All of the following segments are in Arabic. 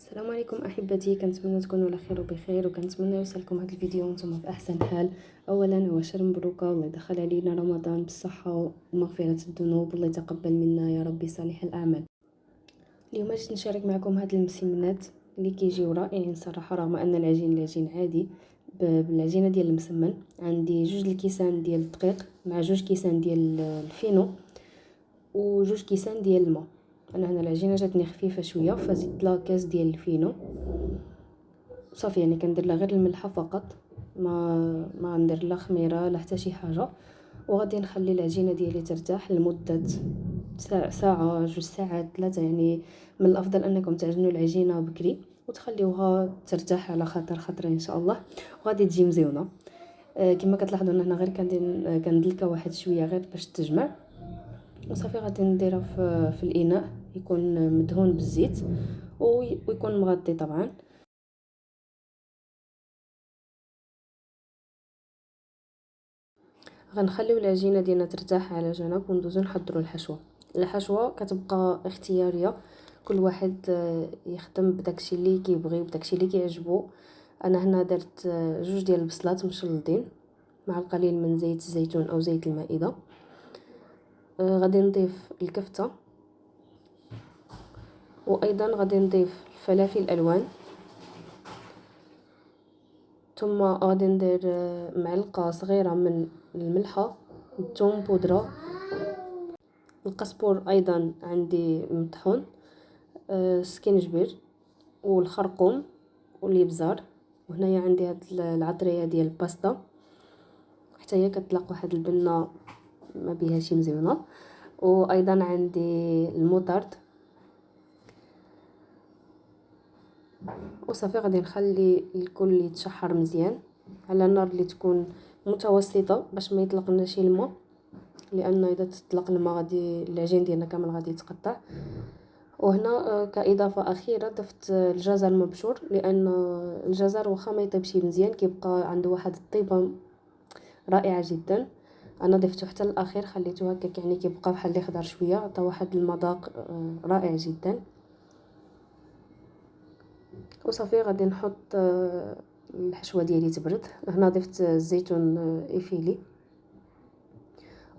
السلام عليكم احبتي، كنتمنى تكونوا على خير وبخير، وكنتمنى يوصلكم هذا الفيديو وانتم في احسن حال. اولا وعشرا مبروكه، والله يدخل علينا رمضان بالصحه ومغفره الذنوب، والله يتقبل منا يا ربي صالح الاعمال. اليوم جيت نشارك معكم هاد المسمنات اللي كيجيو رائعين صراحه، رغم ان العجين عادي بالعجينه ديال المسمن. عندي 2 الكيسان ديال الدقيق مع 2 كيسان ديال الفينو و2 كيسان ديال الماء. انا هنا العجينه جاتني خفيفه شويه، فزدت لها كاس ديال الفينو صافي. يعني كندير لها غير الملحه فقط، ما ندير لا خميره لا حتى شي حاجه. وغادي نخلي العجينه ديالي ترتاح لمده ساعه 2 ساعات 3. يعني من الافضل انكم تعجنوا العجينه بكري وتخليوها ترتاح على خاطر ان شاء الله، وغادي تجي مزيونه. كما كتلاحظوا هنا غير كندلكها واحد شويه غير باش تجمع، وصافي غادي نديرها في الاناء يكون مدهون بالزيت ويكون مغطي طبعا. غنخليو العجينه ديالنا ترتاح على جنب وندوزو نحضروا الحشوه كتبقى اختياريه، كل واحد يخدم بداكشي اللي كيبغي بداكشي اللي كيعجبو. انا هنا درت 2 ديال البصلات مشلضين مع القليل من زيت الزيتون او زيت المائده. غادي نضيف الكفته، وايضا غادي نضيف الفلافل الالوان، ثم غادي ندير معلقه صغيره من الملحه، الثوم بودره، القزبور ايضا عندي مطحون، السكينجبير والخرقوم والابزار. وهنايا عندي هاد العطريه ديال الباستا حتى هي كتطلق واحد البنه ما بها شي مزيونه. وايضا عندي المطرد. وصافي غادي نخلي الكل يتشحر مزيان على النار اللي تكون متوسطه باش ما يطلقناش الماء، لان اذا تطلق الماء غادي العجين ديالنا كامل غادي يتقطع. وهنا كاضافه اخيره ضفت الجزر المبشور، لان الجزر واخا ما يطيبش مزيان كيبقى عنده واحد الطيبه رائعه جدا. انا ضفته حتى الاخير، خليته هكاك يعني كيبقى بحال اللي خضر شويه، عطى واحد المذاق رائع جدا. وصافي غادي نحط الحشوه ديالي تبرد. هنا ضفت الزيتون ايفيلي،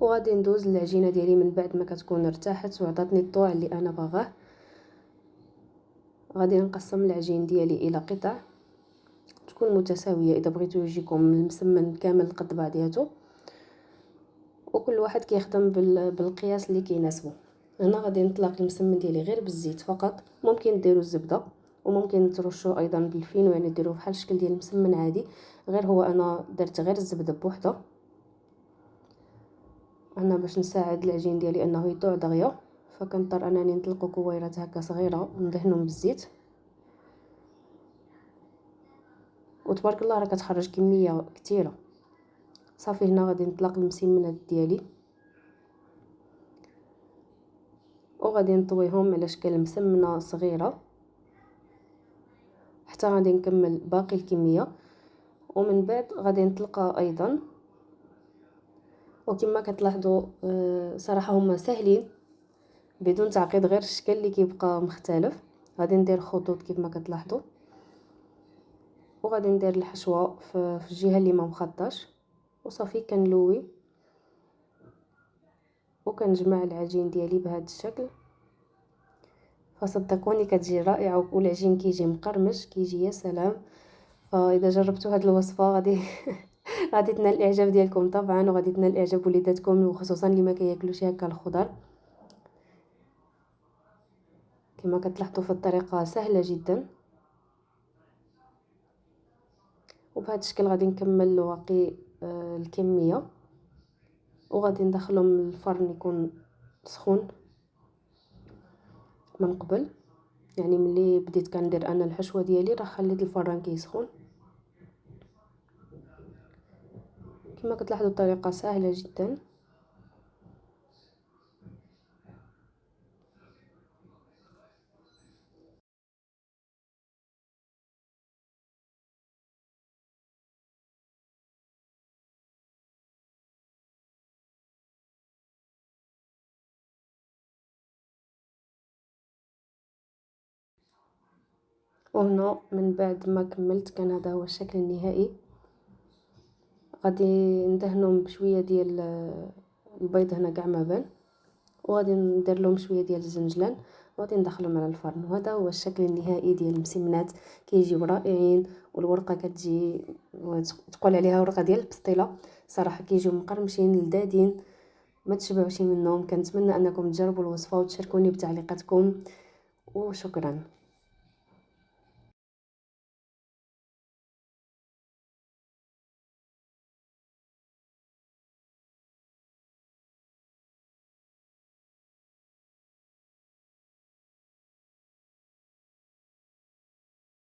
وغادي ندوز العجينه ديالي من بعد ما كتكون ارتاحت وعطاتني الطوع اللي انا باغاه. غادي نقسم العجين ديالي الى قطع تكون متساويه، اذا بغيتو يجيكم المسمن كامل قد بعضياتو، وكل واحد كيخدم بالقياس اللي كيناسبو. هنا غادي نطلق المسمن ديالي غير بالزيت فقط، ممكن ديروا الزبده وممكن ترشوا ايضا بالفينو، يعني ديروه بحال الشكل ديال المسمن عادي، غير هو انا درت غير الزبده بوحدها انا باش نساعد العجين ديالي انه يطوع دغيا. فكنضطر انني نطلقوا كويرات هكا صغيره وندهنهم بالزيت، وتبارك الله راه كتخرج كميه كثيره. صافي هنا غادي نطلق المسمنات ديالي وغادي نطويهم على شكل مسمنه صغيره حتى غادي نكمل باقي الكميه، ومن بعد غادي نطلقها ايضا. وكما كتلاحظوا صراحه هما ساهلين بدون تعقيد، غير الشكل اللي كيبقى مختلف. غادي ندير خطوط كيف ما كتلاحظوا، وغادي ندير الحشوه في الجهه اللي ما مخطاش، وصافي كنلوي وكنجمع العجين ديالي بهذا الشكل. فصدقوني كتجي رائعه، والعجين كيجي مقرمش كيجي يا سلام. فاذا جربتوا هذه الوصفه غادي غادي تنال الاعجاب ديالكم طبعا، وغادي تنال اعجاب وليداتكم، وخصوصا اللي ما كياكلوش هكا الخضر. كما كتلاحظوا في الطريقه سهله جدا، وبهذا الشكل غادي نكمل باقي الكميه، وغادي ندخلهم الفرن يكون سخون من قبل. يعني ملي بديت كندير انا الحشوه ديالي راه خليت الفران كيسخن. كما كتلاحظوا الطريقه سهله جدا. وهنا من بعد ما كملت كان هذا هو الشكل النهائي. غادي ندهنهم بشويه ديال البيض هنا كاع ما بان، وغادي ندير لهم شويه ديال الزنجلان وغادي ندخلهم على الفرن. وهذا هو الشكل النهائي ديال المسمنات، كيجيو رائعين. والورقه كتجي تقول عليها ورقه ديال البسطيله، صراحه كيجيو مقرمشين لذاذين ما تشبعوش منهم. كنتمنى انكم تجربوا الوصفه وتشاركوني بتعليقاتكم، وشكرا.